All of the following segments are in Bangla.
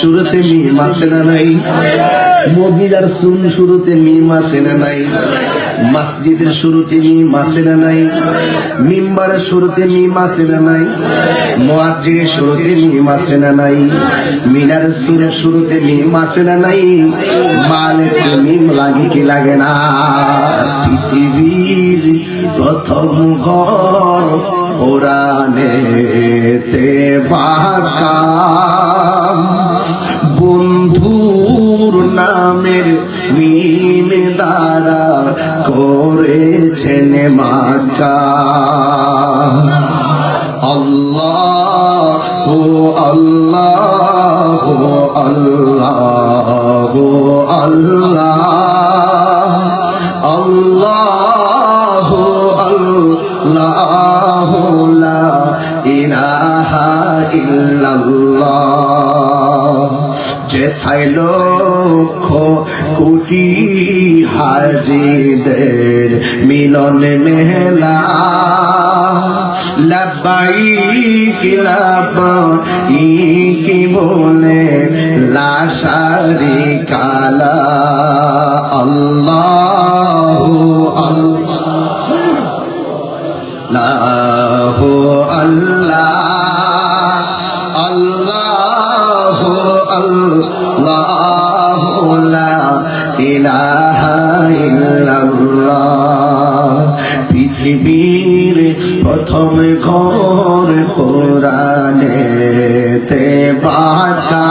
শুরুতে মিম আছে না নাই? মদিনার শুরুতে মিম আছে না নাই? মসজিদের শুরুতে মিম আছে না নাই? মিম্বারের শুরুতে মিম আছে না নাই? মুয়াজ্জিনের শুরুতে মিম আছে না নাই? মিনারের শুরুতে মিম আছে না নাই? মালিক মিম লাগে কি লাগে না? পৃথিবীর প্রথম ঘর কোরআনেতে বাঁকা, বন্ধুর নামের মিম দ্বারা করেছেন মাকা। আল্লাহ ও আল্লাহ ও আল্লাহ ও আল্লাহ আল্লাহ আল্লাহ লা ইলাহা ইল্লাল্লাহ। যেথায় লক্ষ কোটি হাজিদের মিলন মেলা, লাব্বাইক লাব্বাইক বলে লা শারিকা লা। আল্লাহু আল্লাহু আল্লাহ আল্লাহু আল্লাহু লা ইলাহা ইল্লাল্লাহ। পৃথিবীর প্রথম ঘর কোরআনেতে বাঁকা,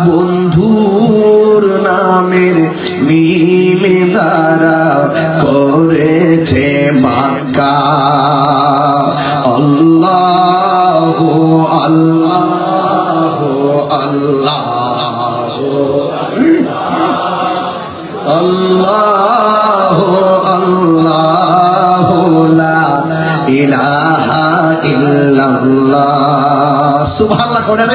বন্ধুর নামের মিম দ্বারা করেছে মাকা। আল্লাহু আল্লাহু আল্লাহু আল্লাহু আল্লাহু লা ইলাহা ইল্লাল্লাহ। সুবহানাল্লাহ।